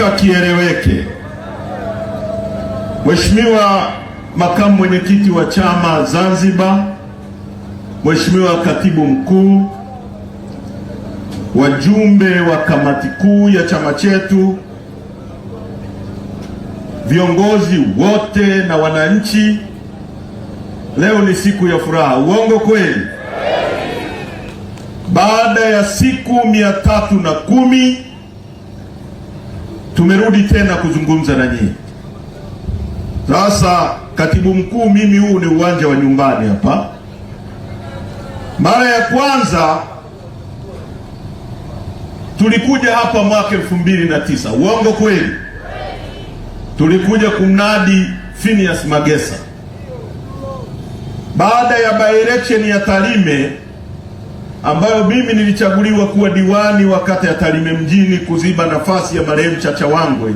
nataka kieleweke. Mheshimiwa Makamu Mwenyekiti wa Chama Zanzibar, Mheshimiwa Katibu Mkuu, wajumbe wa kamati kuu ya chama chetu, viongozi wote na wananchi, leo ni siku ya furaha. Uongo kweli? Baada ya siku 310 tumerudi tena kuzungumza na nyinyi. Sasa Katibu Mkuu, mimi huu ni uwanja wa nyumbani hapa. Mara ya kwanza tulikuja hapa mwaka 2009. Uongo kweli? Tulikuja kumnadi Phineas Magesa baada ya by-election ya Tarime, ambayo mimi nilichaguliwa kuwa diwani wa kata ya Tarime mjini kuziba nafasi ya marehemu Chacha Wangwe.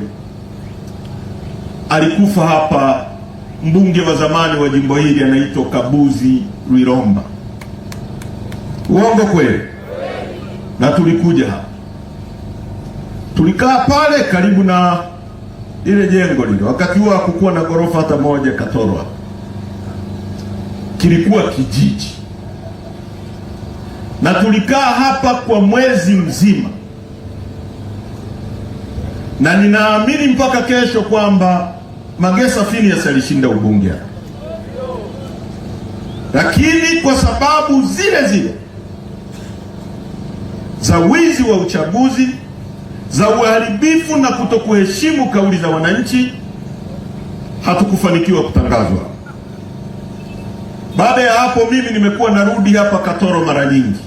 Alikufa hapa mbunge wa zamani wa jimbo hili anaitwa Kabuzi Rwiromba. Uongo kweli? Na tulikuja hapa, tulikaa pale karibu na ile jengo lile. Wakati huo hakukuwa na ghorofa hata moja Katoro, kilikuwa kijiji, na tulikaa hapa kwa mwezi mzima, na ninaamini mpaka kesho kwamba Magesa Phineas alishinda ubunge, lakini kwa sababu zile zile za wizi wa uchaguzi, za uharibifu na kutokuheshimu kauli za wananchi, hatukufanikiwa kutangazwa. Baada ya hapo mimi nimekuwa narudi hapa Katoro mara nyingi,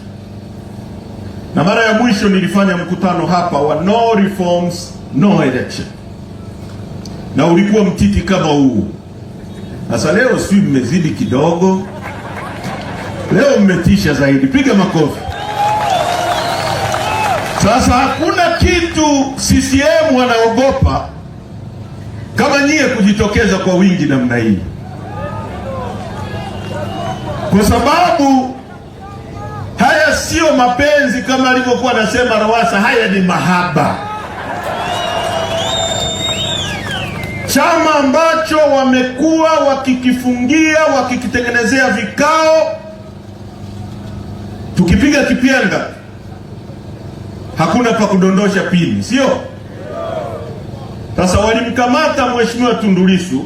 na mara ya mwisho nilifanya mkutano hapa wa no reforms no election, na ulikuwa mtiti kama huu. Sasa leo si mmezidi kidogo, leo mmetisha zaidi. Piga makofi. Sasa hakuna kitu CCM wanaogopa kama nyie kujitokeza kwa wingi namna hii, kwa sababu haya sio mapenzi kama alivyokuwa anasema Lowassa, haya ni mahaba. Chama ambacho wamekuwa wakikifungia, wakikitengenezea vikao, tukipiga kipyenga hakuna pa kudondosha pini, sio? Sasa walimkamata Mheshimiwa Tundu Lissu,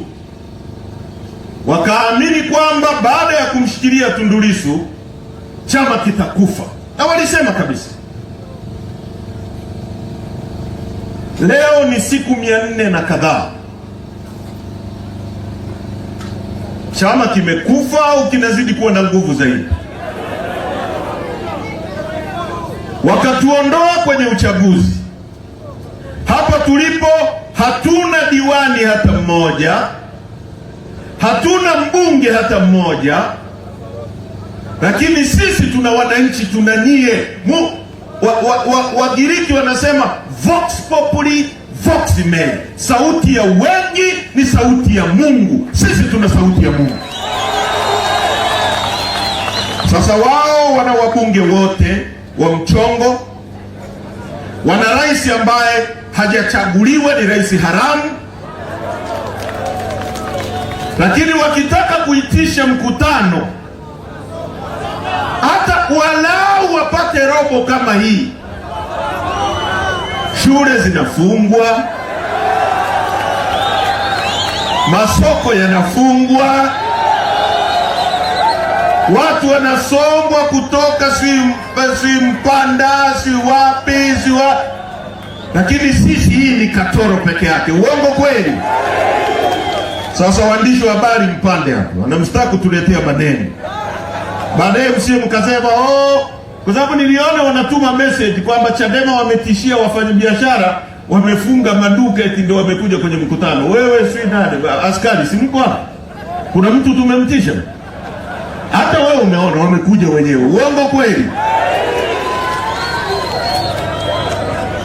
wakaamini kwamba baada ya kumshikilia Tundu Lissu chama kitakufa, na walisema kabisa. Leo ni siku 400 na kadhaa, chama kimekufa au kinazidi kuwa na nguvu zaidi? Wakatuondoa kwenye uchaguzi. Hapa tulipo hatuna diwani hata mmoja, hatuna mbunge hata mmoja, lakini sisi tuna wananchi, tuna nyie. Wagiriki wanasema vox populi vox Dei, sauti ya wengi ni sauti ya Mungu. Sisi tuna sauti ya Mungu. Sasa wao wana wabunge wote wa mchongo, wana rais ambaye hajachaguliwa, ni rais haramu, lakini wakitaka kuitisha mkutano hata walau wapate robo kama hii, shule zinafungwa, masoko yanafungwa, watu wanasombwa kutoka si Mpanda, si wapi, lakini sisi hii ni Katoro peke yake. Uongo kweli? Sasa waandishi wa habari mpande hapo, wanamstaki kutuletea maneno, baadaye msie mkasema kwa sababu niliona wanatuma message kwamba Chadema wametishia wafanyabiashara, wamefunga maduka eti ndio wamekuja kwenye mkutano. Wewe si nani? Askari si mko hapa? Kuna mtu tumemtisha? Hata wewe umeona wamekuja wenyewe. Uongo kweli?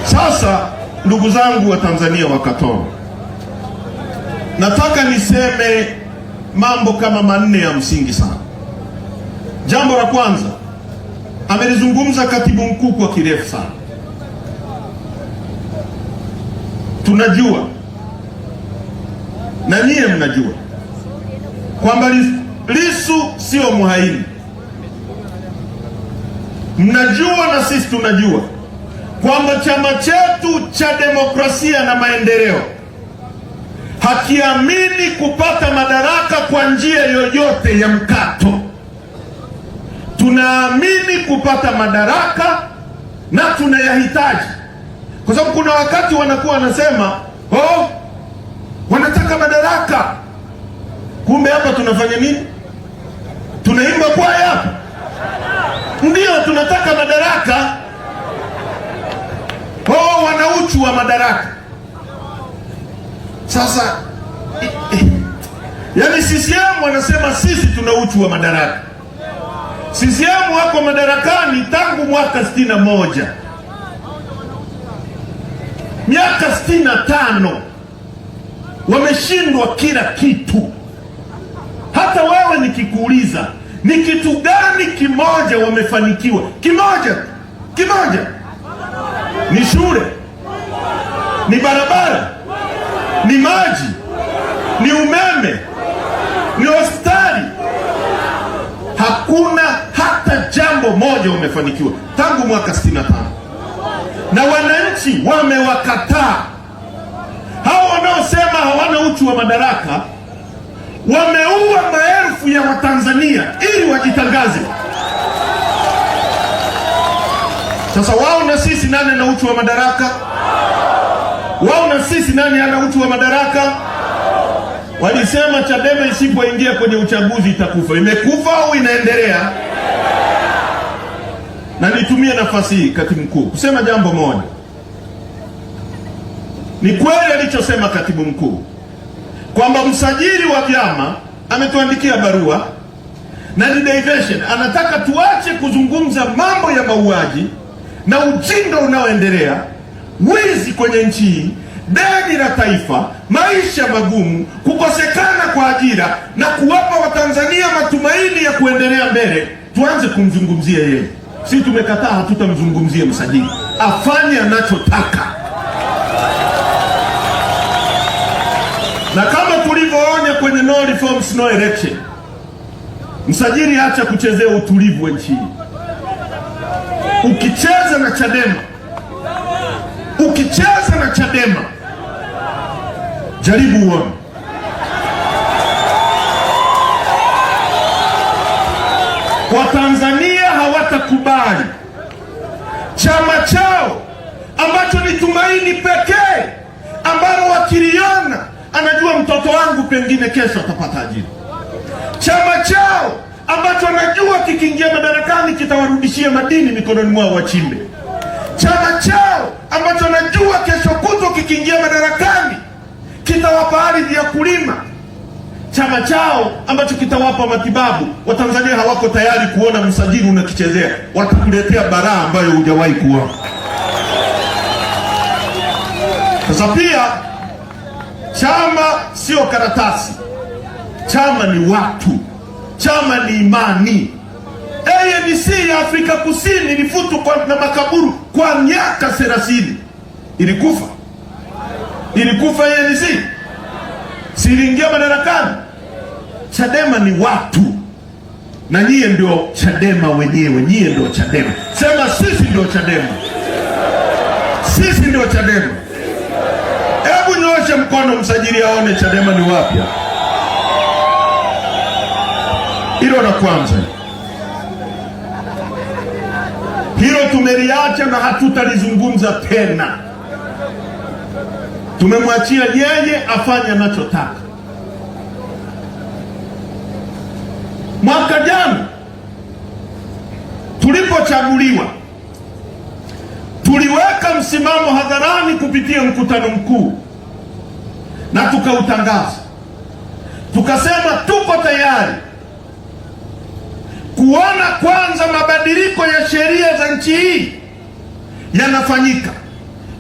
Sasa ndugu zangu wa Tanzania wa Katoro, nataka niseme mambo kama 4 ya msingi sana. Jambo la kwanza, amelizungumza katibu mkuu kwa kirefu sana. tunajua na nyie mnajua kwamba Lissu sio muhaini. Mnajua na sisi tunajua kwamba chama chetu cha demokrasia na maendeleo hakiamini kupata madaraka kwa njia yoyote ya mkato. Tunaamini kupata madaraka na tunayahitaji, kwa sababu kuna wakati wanakuwa wanasema wanataka madaraka, kumbe hapa tunafanya nini? Tunaimba kwaya hapa. Ndio tunataka madaraka, wana uchu wa madaraka. Sasa yani CCM wanasema sisi tuna uchu wa madaraka. CCM wako madarakani tangu mwaka 61, miaka 65, wameshindwa kila kitu. Hata wewe nikikuuliza ni kitu gani kimoja wamefanikiwa? Kimoja. Ni shule, ni barabara, ni maji, ni umeme, ni hospitali. Hakuna hata jambo moja wamefanikiwa tangu mwaka 65, na wananchi wamewakataa. Hao wanaosema hawana uchu wa madaraka wameua maelfu ya Watanzania ili wajitangaze. Sasa wao na sisi, nani ana uchu wa madaraka? Wao na sisi, nani ana uchu wa madaraka? Walisema Chadema isipoingia kwenye uchaguzi itakufa. Imekufa au inaendelea? Na nitumie nafasi hii, katibu mkuu, kusema jambo moja. Ni kweli alichosema katibu mkuu kwamba msajili wa vyama ametuandikia barua na ni diversion. Anataka tuache kuzungumza mambo ya mauaji na ujinga unaoendelea, wizi kwenye nchi hii, deni la taifa, maisha magumu, kukosekana kwa ajira na kuwapa Watanzania matumaini ya kuendelea mbele. Tuanze kumzungumzia yeye. Sisi tumekataa, hatutamzungumzia msajili. Afanye anachotaka. Na kama tulivyoonya kwenye no reforms no election, msajili acha kuchezea utulivu wa nchi. Ukicheza na Chadema, jaribu uone. Watanzania hawatakubali chama chao ambacho ni tumaini pekee, ambalo wakiliona anajua mtoto wangu pengine kesho atapata ajira. Chama chao ambacho anajua kikiingia madarakani kitawarudishia madini mikononi mwao wachimbe. Chama chao ambacho anajua kesho kutwa kikiingia madarakani kitawapa ardhi ya kulima. Chama chao ambacho kitawapa matibabu. Watanzania hawako tayari kuona msajili unakichezea. Watakuletea baraa ambayo hujawahi kuona. Sasa pia chama sio karatasi. Chama ni watu. Chama ni imani. ANC ya Afrika Kusini ilifutwa na makaburu kwa miaka 30. Ilikufa ANC. Siliingia madarakani. Chadema ni watu. Na nyie ndio Chadema wenyewe. Nyie ndio Chadema. Sema sisi ndio Chadema. Sisi ndio Chadema. Hebu nyoshe mkono msajili aone Chadema ni wapi. Hilo la kwanza. Hilo tumeliacha na hatutalizungumza tena. Tumemwachia yeye afanye anachotaka. Mwaka jana tulipochaguliwa, tuliweka msimamo hadharani kupitia mkutano mkuu na tukautangaza. Tukasema tuko tayari kuona kwanza mabadiliko ya sheria za nchi hii yanafanyika,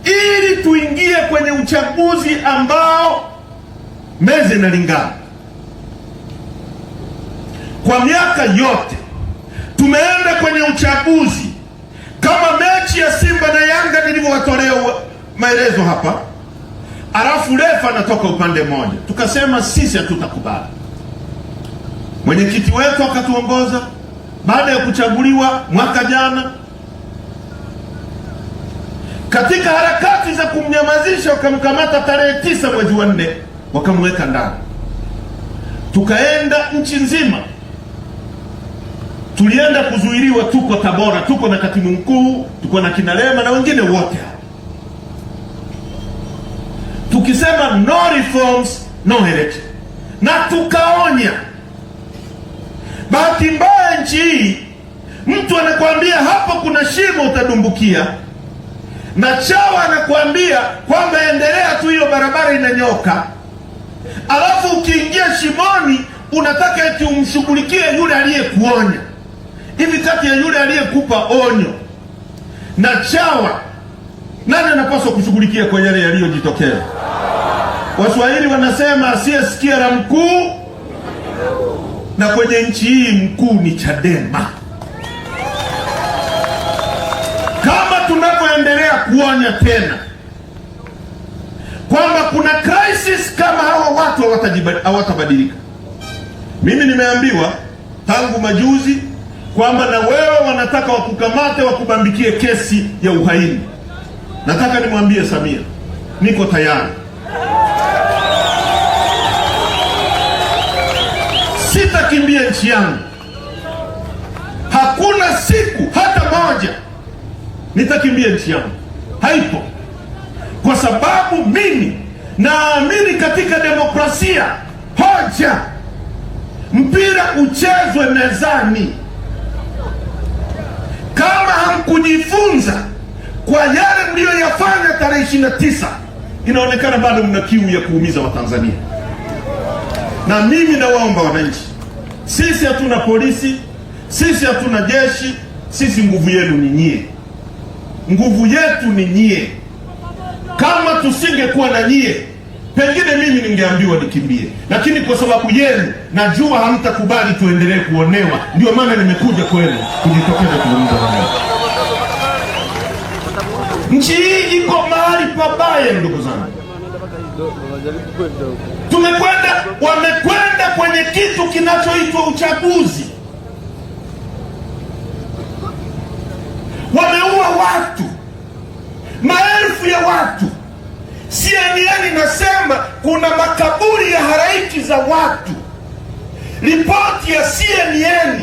ili tuingie kwenye uchaguzi ambao meze inalingana. Kwa miaka yote tumeenda kwenye uchaguzi kama mechi ya Simba na Yanga nilivyowatolea maelezo hapa. alafu refa anatoka upande mmoja. Tukasema sisi hatutakubali. Mwenyekiti wetu akatuongoza baada ya kuchaguliwa mwaka jana. Katika harakati za kumnyamazisha, wakamkamata tarehe 9 mwezi wa 4, wakamweka ndani. Tukaenda nchi nzima, tulienda kuzuiliwa. Tuko Tabora, tuko na katibu mkuu, tuko na Kinalema na wengine wote, tukisema no reforms no election, na tukaonya. Bahati mbaya nchi hii, mtu anakuambia hapo kuna shimo utadumbukia, na chawa anakuambia kwamba endelea tu, hiyo barabara inanyoka. Alafu ukiingia shimoni unataka eti umshughulikie yule aliyekuonya. Hivi kati ya yule aliyekupa onyo na chawa, nani anapaswa kushughulikia kwa yale yaliyojitokeza? Waswahili wanasema asiyesikia la mkuu, na kwenye nchi hii mkuu ni Chadema. Kama tunapoendelea kuonya tena kwamba kuna crisis, kama hawa watu hawatabadilika. Mimi nimeambiwa tangu majuzi kwamba na wewe wanataka wakukamate, wakubambikie kesi ya uhaini. Nataka nimwambie Samia, niko tayari. Sitakimbia nchi yangu. Hakuna siku hata moja nitakimbia nchi yangu, haipo. Kwa sababu mimi naamini katika demokrasia. Hoja, mpira uchezwe mezani. Kama hamkujifunza kwa yale mliyoyafanya tarehe 29, inaonekana bado mna kiu ya kuumiza Watanzania. Na mimi nawaomba wananchi, sisi hatuna polisi, sisi hatuna jeshi, sisi nguvu yenu ni nyie. Nguvu yetu ni nyie. Kama tusingekuwa na nyie, pengine mimi ningeambiwa nikimbie, lakini kwa sababu yenu najua hamtakubali tuendelee kuonewa. Ndio maana nimekuja kwenu kujitokeza kuzungumza nanyi. Nchi hii iko mahali pabaya, ndugu zangu. Wamekwenda kwenye kitu kinachoitwa uchaguzi. Wameua watu, maelfu ya watu. CNN inasema kuna makaburi ya halaiki za watu. Ripoti ya CNN,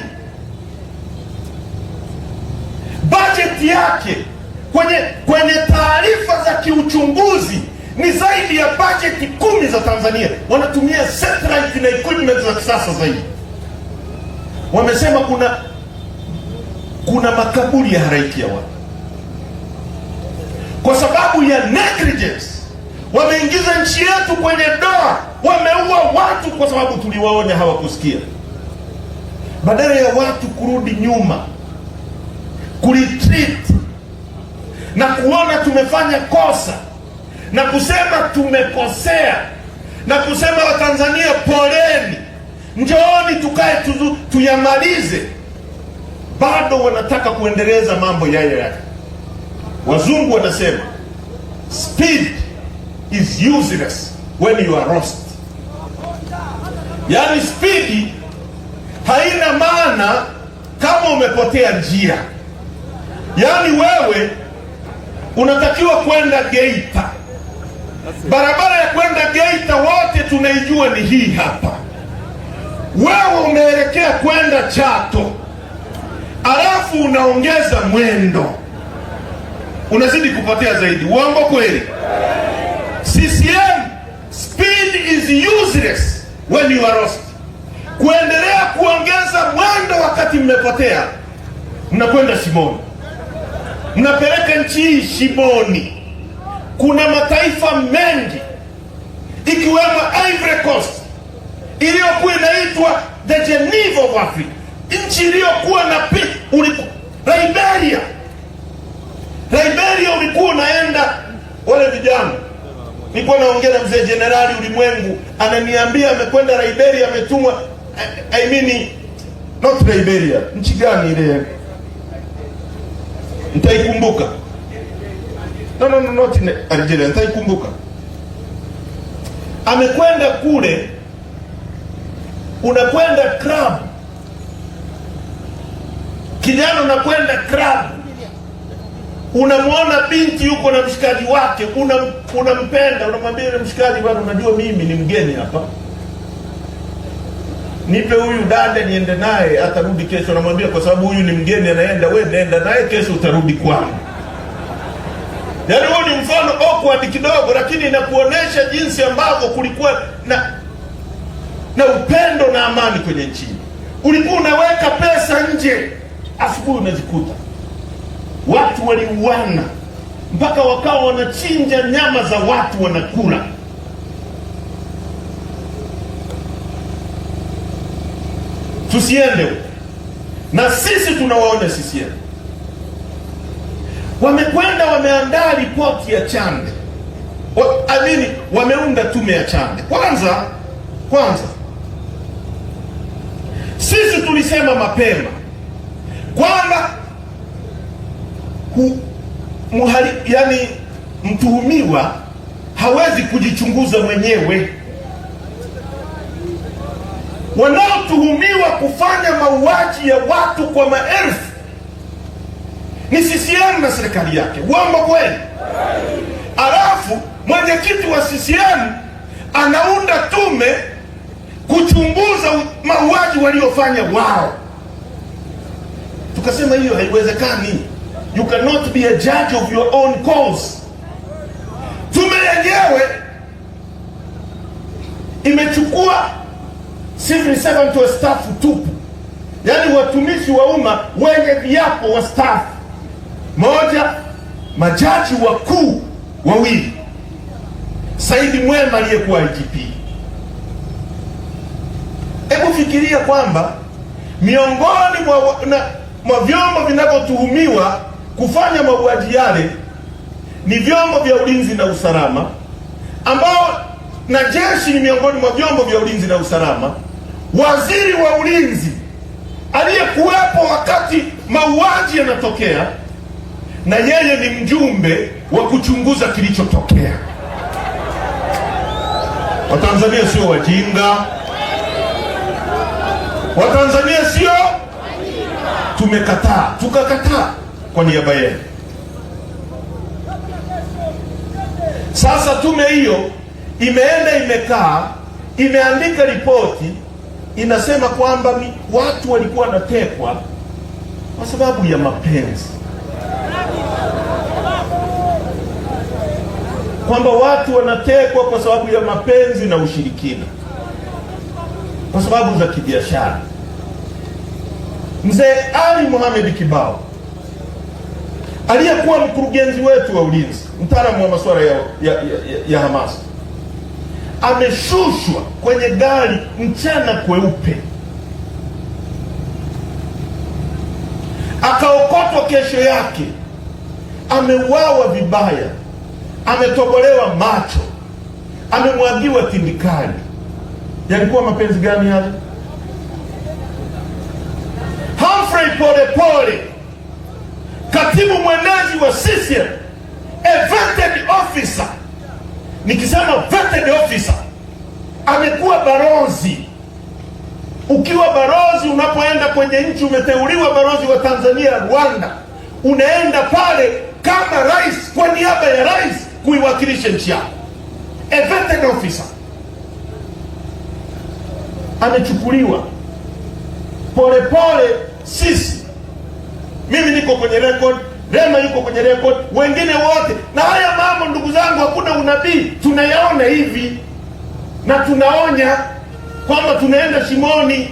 bajeti yake kwenye taarifa za kiuchunguzi ni zaidi ya bajeti 10 za Tanzania. Wanatumia satellite na equipment za kisasa zaidi. Wamesema kuna makaburi ya halaiki ya watu. Kwa sababu ya negligence, wameingiza nchi yetu kwenye doa. Wameua watu kwa sababu tuliwaonya, hawakusikia. Badala ya watu kurudi nyuma, kuretreat na kuona tumefanya kosa na kusema tumekosea na kusema Watanzania poleni, njooni tukae tuyamalize, bado wanataka kuendeleza mambo yale. Wazungu wanasema speed is useless when you are lost. Yani speed haina maana kama umepotea njia. Yani wewe unatakiwa kwenda Geita. Barabara ya kwenda Geita wote tunaijua ni hii hapa. Wewe umeelekea kwenda Chato, alafu unaongeza mwendo, unazidi kupotea zaidi. Uongo kweli? CCM, speed is useless when you are lost. Kuendelea kuongeza mwendo wakati mmepotea, mnakwenda shimoni, mnapeleka nchi hii shimoni. Kuna mataifa mengi ikiwemo Ivory Coast iliyokuwa inaitwa the Geneva of Africa, nchi iliyokuwa na Liberia ulikuwa unaenda. Wale vijana, nilikuwa naongea na mzee Jenerali Ulimwengu, ananiambia amekwenda Liberia, ametumwa not Liberia, nchi gani ile? Nitaikumbuka. No, not in Algeria, nitaikumbuka. amekwenda kule, unakwenda club, kijana unakwenda club, unamwona binti yuko na mshikaji wake, unampenda, unamwambia yule mshikaji, bwana, unajua mimi ni mgeni hapa, nipe huyu dada niende naye, atarudi kesho. Unamwambia kwa sababu huyu ni mgeni anaenda, wewe nenda naye, kesho utarudi kwangu. Yaani huo ni mfano awkward kidogo, lakini inakuonesha jinsi ambavyo kulikuwa na upendo na amani kwenye nchi. Ulikuwa unaweka pesa nje, asubuhi unazikuta watu waliuana, mpaka wakawa wanachinja nyama za watu wanakula. Tusiende. Na sisi tunawaona CCM wamekwenda wameandaa ripoti ya Chande, wameunda tume ya Chande. Kwanza sisi tulisema mapema kwamba yani mtuhumiwa hawezi kujichunguza mwenyewe. Wanaotuhumiwa kufanya mauaji ya watu kwa maelfu ni CCM na serikali yake. Uongo kweli? Alafu mwenyekiti wa CCM anaunda tume kuchunguza mauaji waliofanya wao. Tukasema hiyo haiwezekani. You cannot be a judge of your own cause. Tume yenyewe imechukua civil servant wa staff tupu, yaani watumishi wa umma wenye viapo wa staff moja, majaji wakuu wawili, Saidi Mwema aliyekuwa IGP. Hebu fikiria kwamba miongoni mwa vyombo vinavyotuhumiwa kufanya mauaji yale ni vyombo vya ulinzi na usalama, ambao na jeshi ni miongoni mwa vyombo vya ulinzi na usalama. Waziri wa ulinzi aliyekuwepo wakati mauaji yanatokea, na yeye ni mjumbe wa kuchunguza kilichotokea. Watanzania sio wajinga. Watanzania sio tumekataa, tukakataa kwa niaba yenu. Sasa tume hiyo imeenda, imekaa, imeandika ripoti, inasema kwamba watu walikuwa wanatekwa kwa sababu ya mapenzi, kwamba watu wanatekwa kwa sababu ya mapenzi na ushirikina, kwa sababu za kibiashara. Mzee Ali Mohamed Kibao aliyekuwa mkurugenzi wetu wa ulinzi, mtaalamu wa masuala ya hamasa, ameshushwa kwenye gari mchana kweupe, akaokotwa kesho yake, ameuawa vibaya, ametobolewa macho, amemwagiwa tindikali. Yalikuwa mapenzi gani yale? Humphrey Polepole, katibu mwenezi wa CCM, a vetted officer. Nikisema vetted officer, amekuwa barozi. Ukiwa barozi, unapoenda kwenye nchi, umeteuliwa barozi wa Tanzania Rwanda, unaenda pale kama rais, kwa niaba ya rais, kuiwakilisha nchi yako. A vetted officer amechukuliwa. Polepole sisi, mimi niko kwenye record, Rema yuko kwenye record, wengine wote. Na haya mambo, ndugu zangu, hakuna unabii, tunayaona hivi na tunaonya kwamba tunaenda shimoni.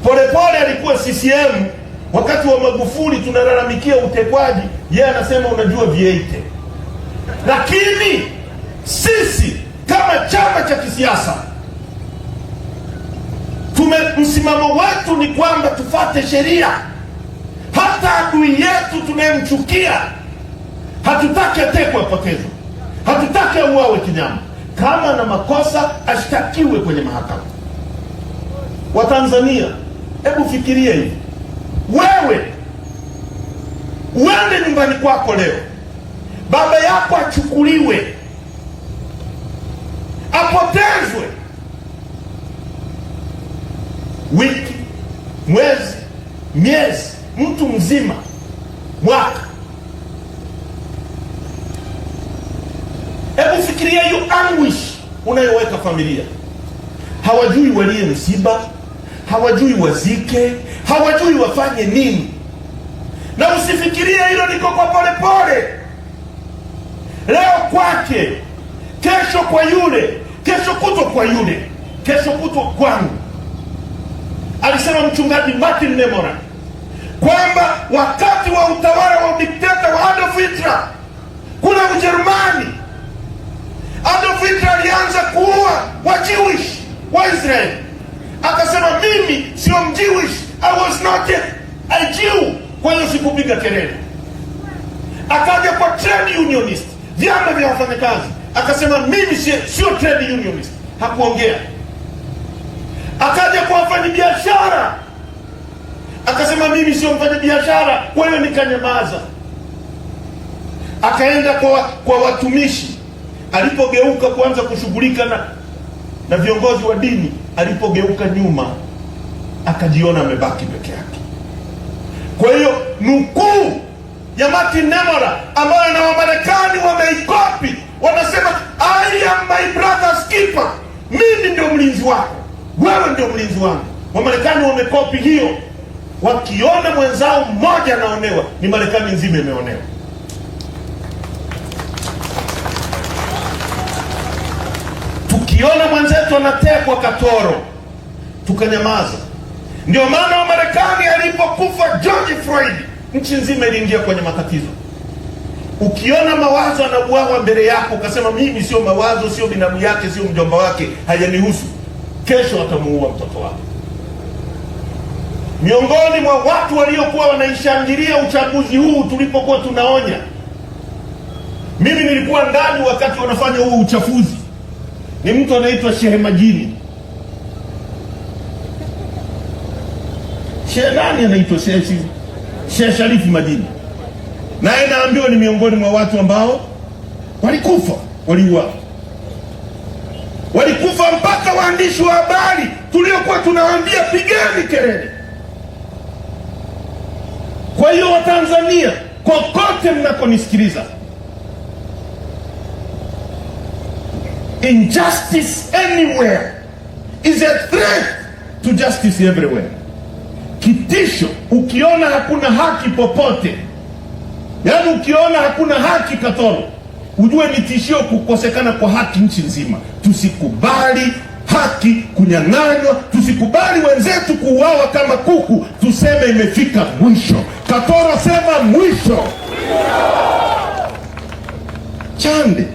Polepole alikuwa CCM wakati wa Magufuli, tunalalamikia utekwaji, yeye anasema unajua viete. Lakini sisi kama chama cha kisiasa, msimamo wetu ni kwamba tufate sheria. Hata adui yetu tunayemchukia hatutaki atekwe, apotezwe, hatutaki auawe kinyama. Kama na makosa ashtakiwe kwenye mahakama. Watanzania, hebu fikiria hivi. Wewe uende nyumbani kwako leo, baba yako achukuliwe, apotezwe wiki, mwezi, miezi, mtu mzima, mwaka. Hebu fikiria hiyo anguish unayoweka familia. Hawajui walie msiba, hawajui wazike, hawajui wafanye nini. Na usifikirie hilo liko kwa polepole. Leo kwake, kesho kwa yule, kesho kutwa kwa yule, kesho kutwa kwangu. Alisema mchungaji Martin Nemora kwamba wakati wa utawala wa dikteta wa Adolf Hitler kule Ujerumani, Adolf Hitler alianza kuua wa Jewish wa Israel. Akasema mimi sio Mjewish, I was not a Jew, kwa hiyo sikupiga kelele. Akaja kwa trade unionist, vyama vya wafanyakazi, akasema mimi sio trade unionist, hakuongea. Akaja kwa wafanyabiashara, akasema mimi sio mfanyabiashara, kwa hiyo nikanyamaza. Akaenda kwa watumishi, alipogeuka kuanza kushughulika na viongozi wa dini, alipogeuka nyuma akajiona amebaki peke yake. Kwa hiyo nukuu ya Martin Nemora ambayo na Wamarekani wameikopi, wanasema I am my brother's keeper, mimi ndio mlinzi wako, wewe ndio mlinzi wangu. Wamarekani wamekopi hiyo. Wakiona mwenzao mmoja anaonewa, ni Marekani nzima imeonewa. Tukiona mwenzetu anatekwa Katoro, tukanyamaza. Ndio maana Wamarekani alipokufa George Floyd, nchi nzima iliingia kwenye matatizo. Ukiona Mawazo anauawa mbele yako, ukasema mimi sio Mawazo, sio binamu yake, sio mjomba wake, hayanihusu, kesho atamuua mtoto wake. Miongoni mwa watu waliokuwa wanaishangilia uchaguzi huu tulipokuwa tunaonya, mimi nilikuwa ndani wakati wanafanya huu uchafuzi, ni mtu anaitwa Shehe Majini. Shehe nani anaitwa? Shehe Sharifu Majini. Naye naambiwa ni miongoni mwa watu ambao walikufa, waliuawa. Walikufa mpaka waandishi wa habari tuliokuwa tunawaambia pigeni kelele. Kwa hiyo Watanzania, kokote mnakonisikiliza, injustice anywhere is a threat to justice everywhere. Kitisho, ukiona hakuna haki popote, yaani ukiona hakuna haki Katoro, ujue ni tishio kukosekana kwa haki nchi nzima. Tusikubali haki kunyang'anywa, tusikubali wenzetu kuuawa kama kuku. Tuseme imefika mwisho. Katoro, sema mwisho. Chande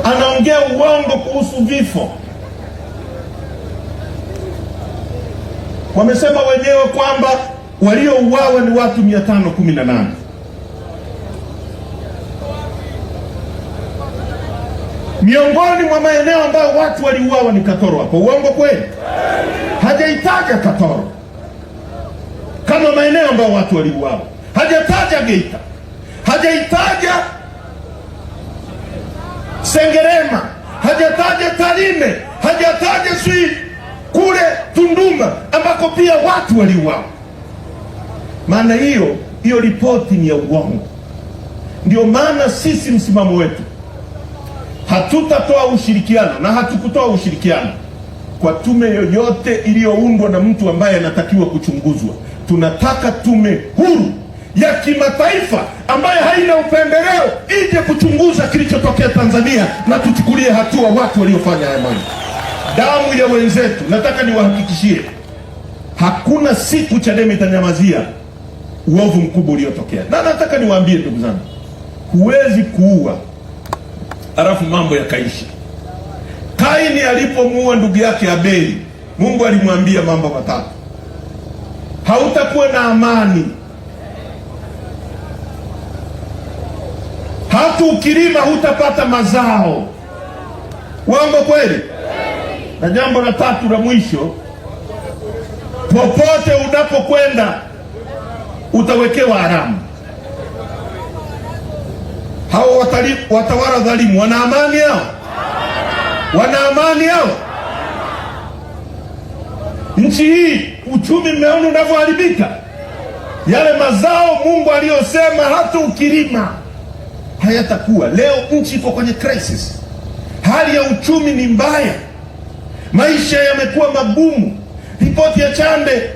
anaongea uongo kuhusu vifo. Wamesema wenyewe kwamba waliouawa ni watu 518. Miongoni mwa maeneo ambayo watu waliuawa ni Katoro hapo. Uongo kweli? Hajaitaja Katoro kama maeneo ambayo watu waliuawa. Hajataja Geita, hajaitaja Sengerema, hajataja Tarime, hajataja sui kule Tunduma ambako pia watu waliuawa. Maana hiyo ripoti ni ya uongo. Ndio maana sisi msimamo wetu, hatutatoa ushirikiano na hatukutoa ushirikiano kwa tume yoyote iliyoundwa na mtu ambaye anatakiwa kuchunguzwa. Tunataka tume huru ya kimataifa ambayo haina upendeleo ije kuchunguza kilichotokea Tanzania na tuchukulie hatua watu waliofanya haya mambo. Damu ya wenzetu, nataka niwahakikishie, hakuna siku Chadema itanyamazia uovu mkubwa uliotokea. Na nataka niwaambie ndugu zangu, huwezi kuua halafu mambo yakaisha. Kaini alipomuua ndugu yake Abeli, Mungu alimwambia mambo matatu: hautakuwa na amani, hata ukilima hutapata mazao. Uongo kweli? Na jambo la tatu la mwisho, popote unapokwenda utawekewa haramu. Hao watawala dhalimu wana amani hao? Wana amani hao? Nchi hii uchumi mmeona unavyoharibika. Yale mazao Mungu aliyosema hata ukilima hayatakuwa. Leo nchi iko kwenye crisis. Hali ya uchumi ni mbaya. Maisha yamekuwa magumu. Ripoti ya Chande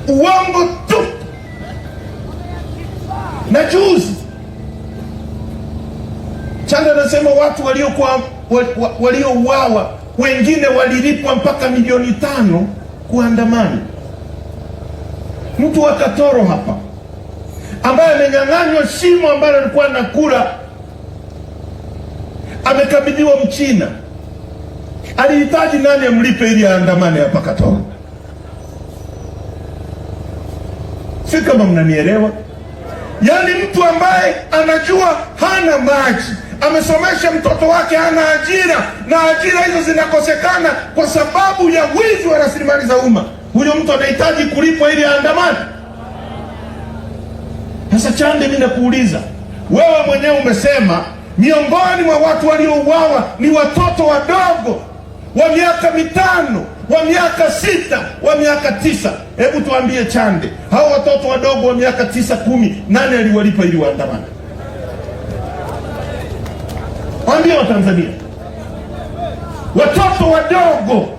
uongo tu. Na juzi Chande anasema watu waliouawa wengine walilipwa mpaka milioni 5 kuandamana. Mtu wa Katoro hapa ambaye amenyang'anywa shimo ambalo alikuwa anakula, amekabidhiwa Mchina, alihitaji nani amlipe ili aandamane hapa Katoro? Si kama mnanielewa? Yaani mtu ambaye anajua hana maji, amesomesha mtoto wake, hana ajira, na ajira hizo zinakosekana kwa sababu ya wizi wa rasilimali za umma, huyo mtu anahitaji kulipwa ili aandamane? Sasa Chande, mimi nakuuliza wewe, mwenyewe umesema miongoni mwa watu waliouawa ni watoto wadogo wa miaka 5, wa miaka 6, wa miaka 9. Hebu tuambie Chande, hao watoto wadogo wa miaka 9, 10, nani aliwalipa ili waandamane? Waambie Watanzania, watoto wadogo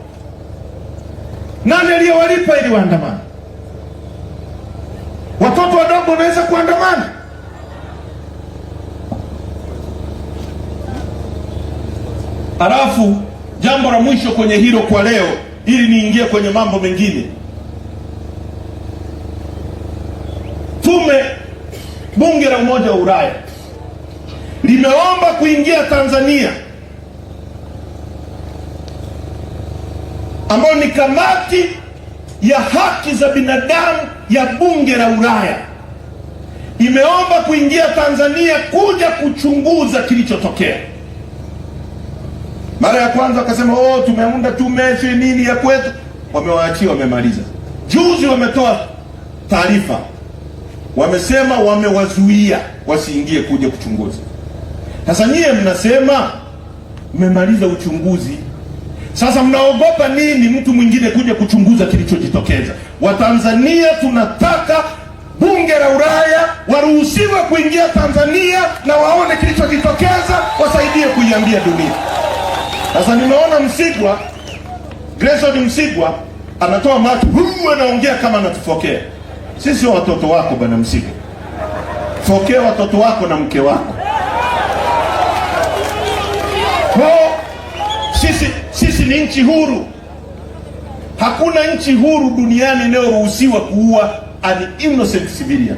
nani aliyewalipa ili waandamane? Watoto wadogo wanaweza kuandamana? Halafu jambo la mwisho kwenye hilo kwa leo, ili niingie kwenye mambo mengine. Bunge la Umoja wa Ulaya limeomba kuingia Tanzania, ambayo ni kamati ya haki za binadamu ya Bunge la Ulaya, imeomba kuingia Tanzania kuja kuchunguza kilichotokea. Mara ya kwanza wakasema tumeunda tume nini ya kwetu, wamewaachia, wamemaliza. Juzi wametoa taarifa, wamesema wamewazuia wasiingie kuja kuchunguza. Sasa nyie mnasema mmemaliza uchunguzi, sasa mnaogopa nini mtu mwingine kuja kuchunguza kilichojitokeza? Watanzania tunataka Bunge la Ulaya waruhusiwe kuingia Tanzania na waone kilichojitokeza, wasaidie kuiambia dunia. Sasa nimeona Msigwa, Grayson Msigwa anatoa macho, anaongea kama anatufokea. Sisi sio watoto wako bwana Msigwa. Fokea watoto wako na mke wako. Sisi ni nchi huru. Hakuna nchi huru duniani inayoruhusiwa kuua an innocent civilian.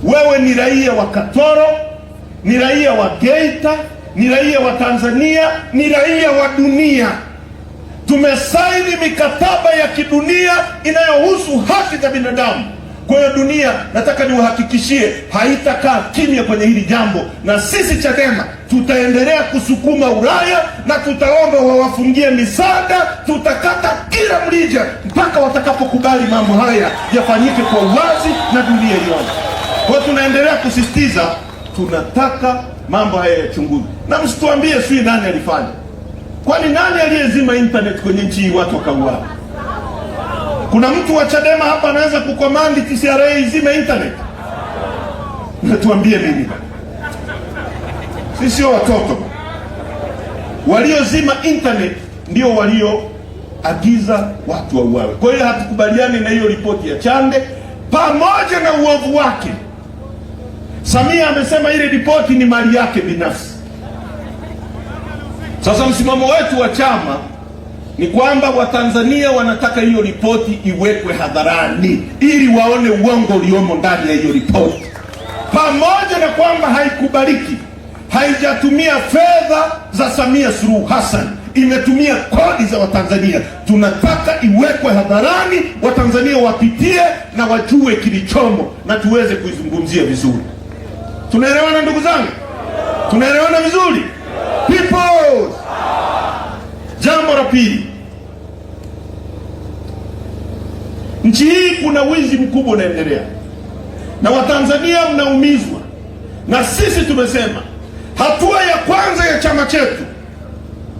Wewe ni raia wa Katoro, ni raia wa Geita, ni raia wa Tanzania, ni raia wa dunia. Tumesaini mikataba ya kidunia inayohusu haki za binadamu. Kwa hiyo dunia, nataka niwahakikishie, haitakaa kimya kwenye hili jambo, na sisi Chadema tutaendelea kusukuma Ulaya na tutaomba wawafungie misaada. Tutakata kila mlija mpaka watakapokubali mambo haya yafanyike kwa uwazi na dunia ione. Kwa hiyo tunaendelea kusisitiza, tunataka mambo haya yachunguzwe. Na msituambie sio nani alifanya. Kwani nani aliyezima internet kwenye nchi hii watu wakauawa? Kuna mtu wa Chadema hapa anaweza kukomandi TCRA izime internet? Natuambie mimi. Sisi sio watoto. Waliozima internet ndio walioagiza watu wauawe. Kwa hiyo hatukubaliani na hiyo ripoti ya Chande pamoja na uovu wake. Samia amesema ile ripoti ni mali yake binafsi. Sasa msimamo wetu wa chama ni kwamba Watanzania wanataka hiyo ripoti iwekwe hadharani ili waone uongo uliomo ndani ya hiyo ripoti. Pamoja na kwamba haikubaliki, haijatumia fedha za Samia Suluhu Hassan, imetumia kodi za Watanzania. Tunataka iwekwe hadharani, Watanzania wapitie na wajue kilichomo na tuweze kuizungumzia vizuri. Tunaelewana ndugu zangu? Tunaelewana vizuri? People! Jambo la pili, nchi hii kuna wizi mkubwa unaendelea. na Watanzania mnaumizwa. Na sisi tumesema hatua ya kwanza ya chama chetu,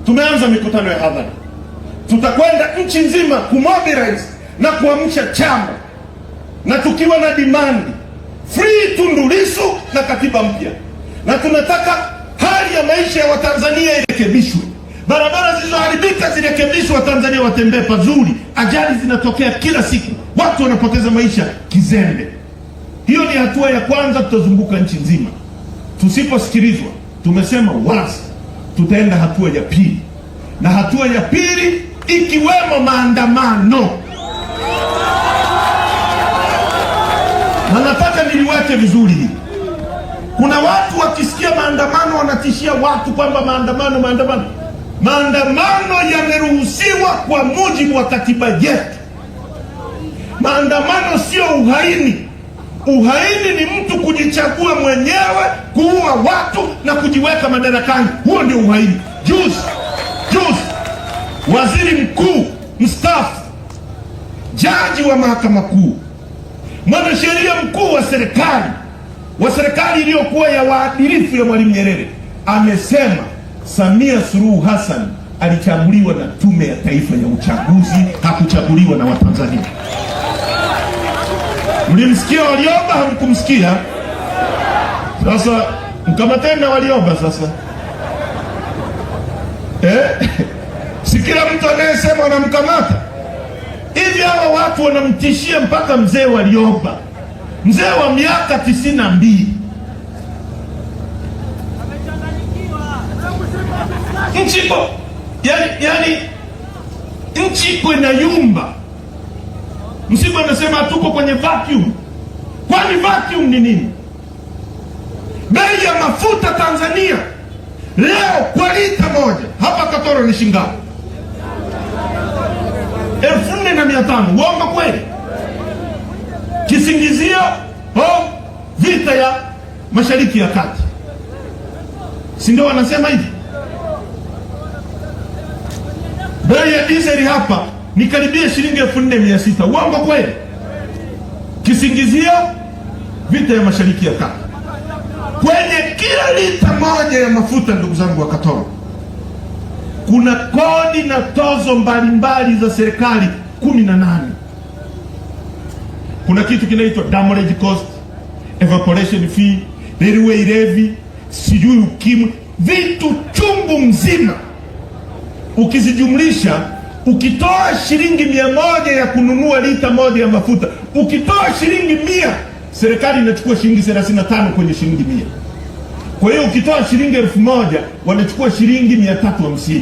tumeanza mikutano ya hadhara. Tutakwenda nchi nzima kumobilize na kuamsha chama, na tukiwa na demand free Tundu Lissu na katiba mpya. Na tunataka hali ya maisha ya Watanzania irekebishwe, barabara zilizoharibika zirekebishwe, Watanzania watembee pazuri. Ajali zinatokea kila siku, watu wanapoteza maisha kizembe. Hiyo ni hatua ya kwanza, tutazunguka nchi nzima. Tusiposikilizwa, tumesema wazi, tutaenda hatua ya pili, na hatua ya pili ikiwemo maandamano. Na nataka niliweke vizuri hili. Kuna watu wakisikia maandamano wanatishia watu kwamba maandamano. Maandamano yameruhusiwa kwa mujibu wa katiba yetu. Maandamano sio uhaini. Uhaini ni mtu kujichagua mwenyewe, kuua watu na kujiweka madarakani. Huo ndio uhaini. Juzi waziri mkuu mstaafu, jaji wa mahakama kuu, mwanasheria mkuu wa serikali iliyokuwa ya waadilifu ya Mwalimu Nyerere amesema Samia Suluhu Hassan alichaguliwa na Tume ya Taifa ya Uchaguzi, hakuchaguliwa na Watanzania. Mlimsikia Warioba? Hamkumsikia? Sasa mkamateni na Warioba sasa. Si kila mtu anayesema wanamkamata. Hivi hawa watu wanamtishia mpaka mzee Warioba, mzee wa miaka 92. Nchiko yani nchi iko inayumba. Msigo anasema tuko kwenye vacuum. Kwani vacuum ni nini? Bei ya mafuta Tanzania leo kwa lita moja hapa Katoro ni shilingi 4,500. Uongo kweli? Kisingizio vita ya Mashariki ya Kati, si ndio wanasema hivi? Bei ya diesel hapa ni karibia shilingi 4,600. Uongo kweli? Kisingizio vita ya Mashariki ya Kati. Kwenye kila lita moja ya mafuta, ndugu zangu wa Katoro, kuna kodi na tozo mbalimbali za serikali 18. Kuna kitu kinaitwa damage cost, evaporation fee, railway levy, sijui ukimwi, vitu chungu mzima. Ukizijumlisha, ukitoa shilingi 100 ya kununua lita moja ya mafuta, ukitoa shilingi 100, serikali inachukua shilingi 35 kwenye shilingi 100. Kwa hiyo ukitoa shilingi 1,000 wanachukua shilingi 350.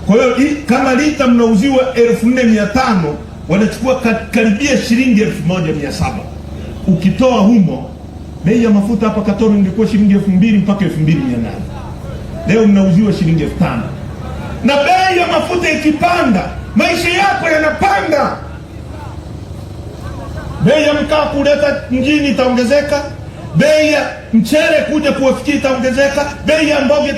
Kwa hiyo kama lita mnauziwa 4,500, wanachukua karibia shilingi 1,700. Ukitoa humo, bei ya mafuta hapa Katoro ingekuwa shilingi 2,000 mpaka 2,800. Leo mnauziwa shilingi 5,000. Na bei ya mafuta ikipanda, maisha yako yanapanda. Bei ya mkaa kuleta mjini itaongezeka, bei ya mchele kuja kuwafikia itaongezeka, bei ya mboga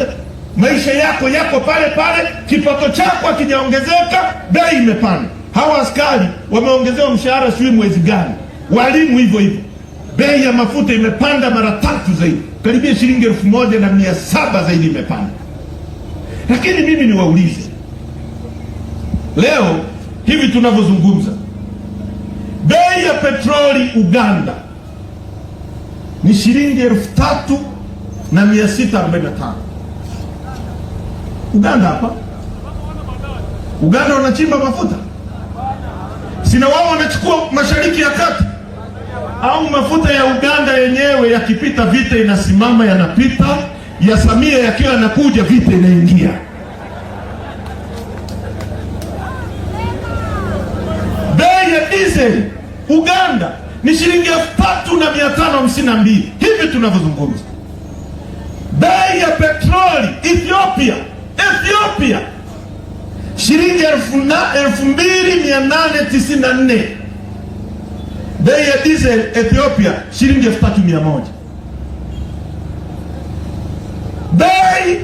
maisha yako yako pale pale. Kipato chako hakijaongezeka, bei imepanda. Hawa askari wameongezewa mshahara sijui mwezi gani, walimu hivyo hivyo. Bei ya mafuta imepanda mara 3 zaidi, karibia shilingi 1,700 zaidi imepanda. Lakini mimi niwaulize, leo hivi tunavyozungumza, bei ya petroli Uganda ni shilingi 3,645. Uganda hapa, Uganda wanachimba mafuta? Sina wao wanachukua Mashariki ya Kati? Au mafuta ya Uganda yenyewe yakipita vita inasimama, yanapita, ya Samia yakiwa yanakuja vita inaingia? Bei ya diesel Uganda ni shilingi 3,552 hivi tunavyozungumza. Bei ya petroli Ethiopia shilingi 2,894. Bei ya diesel Ethiopia shilingi 3,100. Bei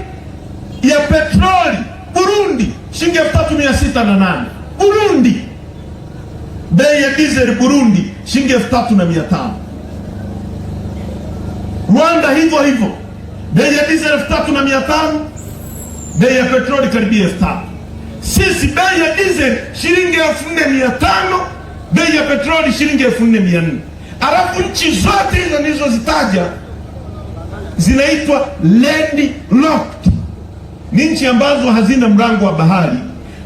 ya petroli Burundi shilingi 3,608. Burundi. Bei ya diesel Burundi shilingi 3,500. Rwanda hivyo hivyo, bei ya diesel 3,500, bei ya petroli karibia 5,000. Sisi bei ya diesel shilingi 4,500, bei ya petroli shilingi 4,400. Alafu nchi zote hizo nilizozitaja zinaitwa landlocked, ni nchi ambazo hazina mlango wa bahari.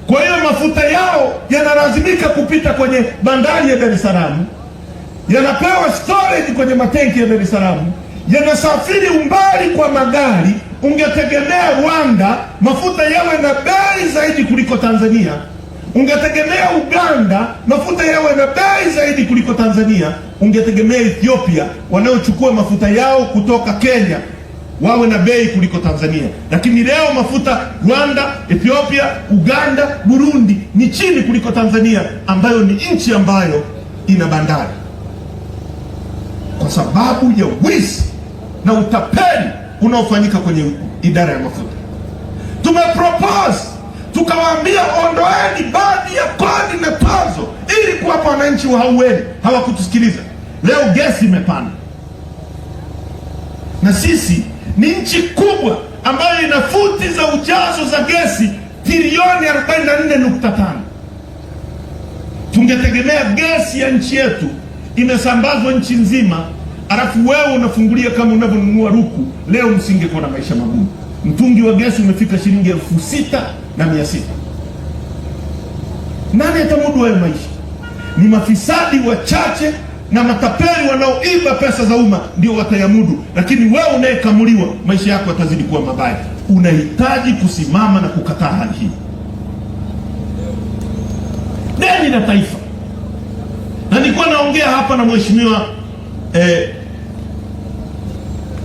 Kwa hiyo mafuta yao yanalazimika kupita kwenye bandari ya Dar es Salaam, yanapewa storage kwenye matenki ya Dar es Salaam, yanasafiri umbali kwa magari. Ungetegemea Rwanda mafuta yawe na bei zaidi kuliko Tanzania, ungetegemea Uganda mafuta yawe na bei zaidi kuliko Tanzania, ungetegemea Ethiopia wanaochukua mafuta yao kutoka Kenya wawe na bei kuliko Tanzania. Lakini leo mafuta Rwanda, Ethiopia, Uganda, Burundi ni chini kuliko Tanzania, ambayo ni nchi ambayo ina bandari, kwa sababu ya wizi na utapeli unaofanyika kwenye idara ya mafuta. Tumepropose tukawaambia ondoeni baadhi ya kodi na tozo ili kuwapa wananchi wa haueni, hawakutusikiliza. Leo gesi imepanda, na sisi ni nchi kubwa ambayo ina futi za ujazo za gesi trilioni 44.5. Tungetegemea gesi ya nchi yetu imesambazwa nchi nzima, alafu wewe unafungulia kama unavyonunua ruku. Leo msingekuwa na maisha magumu. Mtungi wa gesi umefika shilingi 6,600. Nani atamudu hayo maisha? Ni mafisadi wachache na matapeli wanaoiba pesa za umma ndio watayamudu, lakini wewe unayekamuliwa maisha yako yatazidi kuwa mabaya. Unahitaji kusimama na kukataa hali hii. Deni la taifa, na nilikuwa naongea hapa na mheshimiwa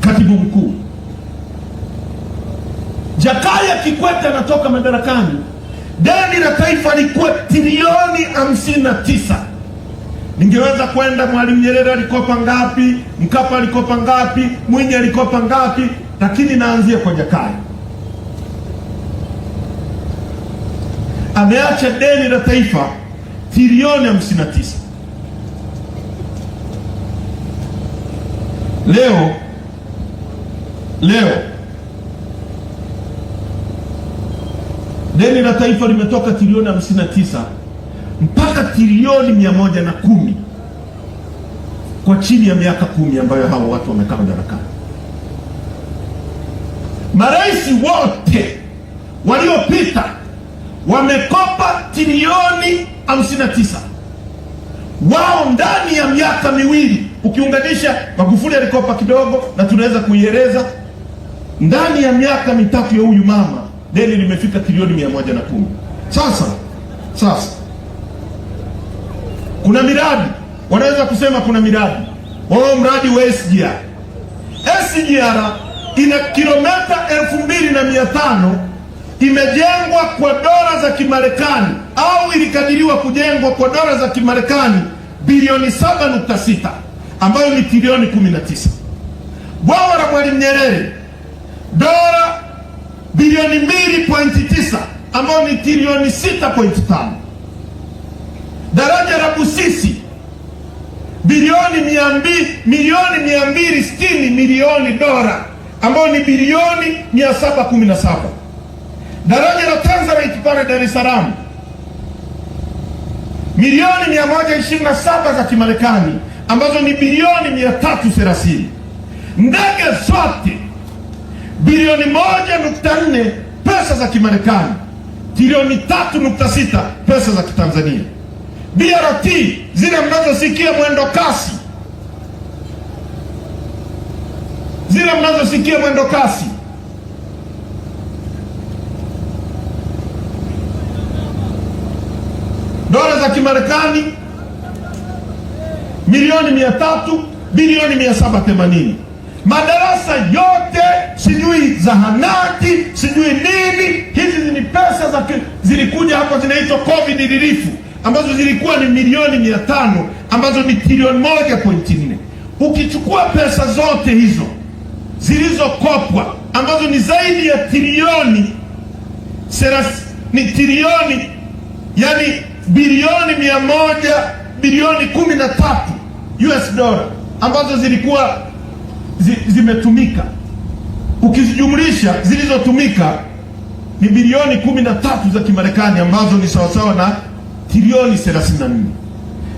katibu mkuu Jakaya Kikwete anatoka madarakani, deni la taifa likuwa trilioni 59. Ningeweza kwenda Mwalimu Nyerere alikopa ngapi, Mkapa alikopa ngapi, Mwinyi alikopa ngapi, lakini naanzia kwa Jakaya. Ameacha deni la taifa trilioni 59. Leo deni la taifa limetoka trilioni 59 mpaka trilioni 110 kwa chini ya miaka 10 ambayo hao watu wamekaa madarakani. Marais wote waliopita wamekopa trilioni 59 wao ndani ya miaka miwili. Ukiunganisha Magufuli alikopa kidogo na tunaweza kuieleza, ndani ya miaka mitatu ya huyu mama deni limefika trilioni 110. Sasa kuna miradi, wanaweza kusema kuna miradi. Mradi wa SGR ina kilomita 2,500, imejengwa kwa dola za Kimarekani, au ilikadiriwa kujengwa kwa dola za Kimarekani bilioni 7.6, ambayo ni trilioni 19. Bwawa la Mwalimu Nyerere dola bilioni 2.9, ambayo ni trilioni 6.5. Daraja la Busisi milioni 260 milioni dola, ambayo ni bilioni 717. Daraja la Tanzanite pale Dar es Salaam milioni 127 za Kimarekani, ambazo ni bilioni 330. Ndege zote bilioni 1.4 pesa za Kimarekani, trilioni 3.6 pesa za Kitanzania. BRT zile mnazosikia mwendo kasi, dola za Kimarekani milioni 300, bilioni 780. Madarasa yote, sijui zahanati, sijui nini, hizi ni pesa zilikuja hapo, zinaitwa COVID relief, ambazo zilikuwa ni milioni 500, ambazo ni trilioni 1.4. Ukichukua pesa zote hizo zilizokopwa, ambazo ni zaidi ya trilioni yani bilioni 100, bilioni 13 US dollar, ambazo zilikuwa zimetumika, ukizijumlisha zilizotumika ni bilioni 13 za Kimarekani, ambazo ni sawasawa na trilioni 34.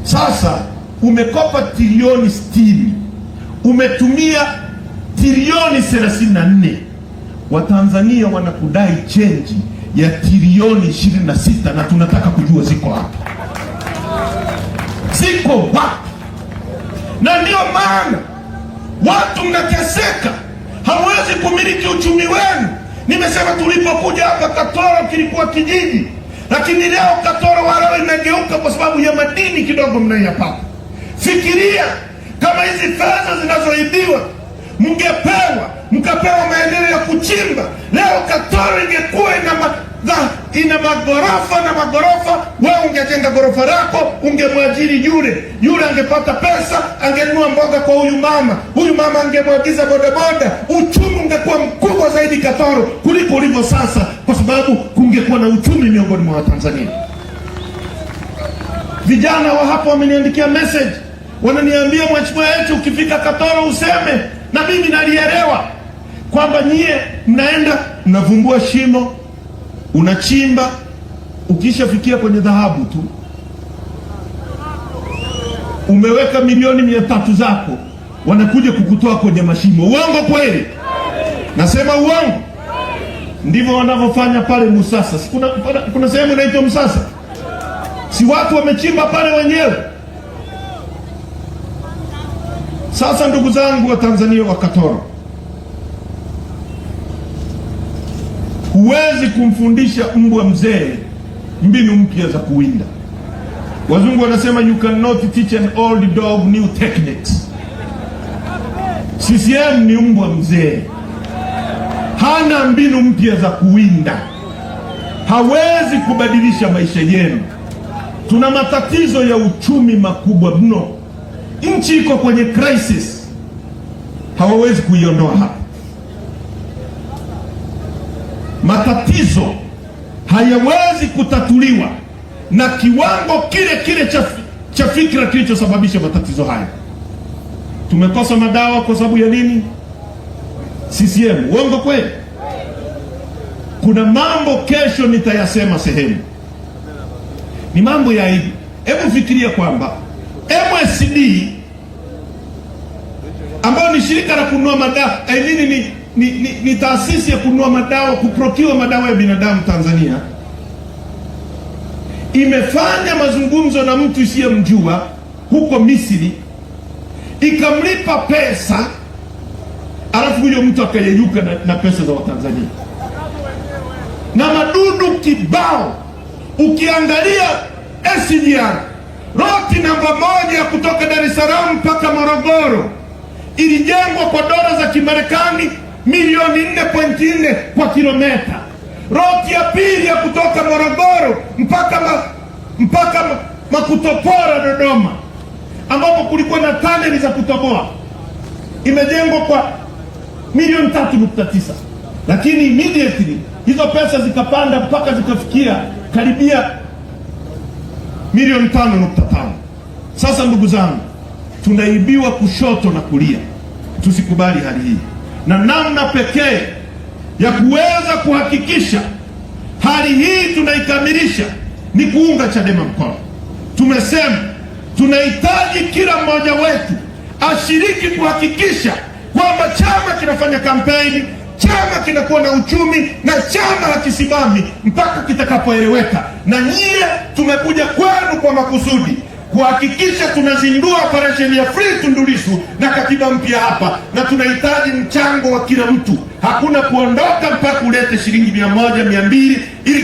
Sasa umekopa trilioni 60, umetumia trilioni 34. Watanzania wanakudai chenji ya trilioni 26, na tunataka kujua ziko wapi, ziko wapi? Na ndio maana watu mnateseka, hamwezi kumiliki uchumi wenu. Nimesema tulipokuja hapa Katoro kilikuwa kijiji, lakini leo Katoro wala imegeuka kwa sababu ya madini kidogo mnayoyapata. Fikiria kama hizi fedha zinazoibiwa mkapewa maeneo ya kuchimba, leo Katoro ingekuwa ina magorofa na magorofa. Wewe ungejenga gorofa lako, ungemwajiri yule angepata pesa, angenunua mboga kwa huyu mama angemwagiza bodaboda. Uchumi ungekuwa mkubwa zaidi Katoro kuliko ulivyo sasa, kwa sababu kungekuwa na uchumi miongoni mwa Watanzania. Vijana wa hapo wameniandikia message, wananiambia mheshimiwa yetu, ukifika Katoro useme. Na mimi nalielewa kwamba nyie mnaenda mnavumbua shimo, unachimba, ukishafikia kwenye dhahabu tu umeweka milioni 300 zako, wanakuja kukutoa kwenye mashimo. Uongo kweli? Nasema uongo? Ndivyo wanavyofanya pale Musasa. Kuna sehemu inaitwa Musasa, si watu wamechimba pale wenyewe? Sasa ndugu zangu wa Tanzania wa Katoro, huwezi kumfundisha mbwa mzee mbinu mpya za kuwinda. Wazungu wanasema you cannot teach an old dog new techniques. CCM ni mbwa mzee, hana mbinu mpya za kuwinda, hawezi kubadilisha maisha yenu. Tuna matatizo ya uchumi makubwa mno, nchi iko kwenye crisis, hawawezi kuiondoa hapa. Matatizo hayawezi kutatuliwa na kiwango kile cha fikra kilichosababisha matatizo haya. Tumekosa madawa kwa sababu ya nini? CCM. Uongo kweli? Kuna mambo kesho nitayasema sehemu, ni mambo ya hivi. Hebu fikiria kwamba MSD ambayo ni shirika la kununua madawa, ni taasisi ya kununua madawa, kuprocure madawa ya binadamu Tanzania, imefanya mazungumzo na mtu isiyemjua huko Misri, ikamlipa pesa, alafu huyo mtu akayeyuka na pesa za Watanzania na madudu kibao. Ukiangalia SGR roti namba 1 kutoka Dar es Salaam mpaka Morogoro ilijengwa kwa dola za Kimarekani milioni 4.4 kwa kilomita. Roti ya pili ya kutoka Morogoro mpaka Makutopora Dodoma, ambapo kulikuwa na taneli za kutoboa, imejengwa kwa milioni 3.9, lakini immediately hizo pesa zikapanda mpaka zikafikia karibia milioni 5.5. Sasa ndugu zangu, tunaibiwa kushoto na kulia. Tusikubali hali hii, na namna pekee ya kuweza kuhakikisha hali hii tunaikamilisha ni kuunga Chadema mkono. Tumesema tunahitaji kila mmoja wetu ashiriki kuhakikisha kwamba chama kinafanya kampeni, chama kinakuwa na uchumi, na chama hakisimami mpaka kitakapoeleweka. Na nyie tumekuja kwenu kwa makusudi kuhakikisha tunazindua operesheni ya Free Tundu Lissu na katiba mpya hapa, na tunahitaji mchango wa kila mtu. Hakuna kuondoka mpaka ulete shilingi 100, 200 ili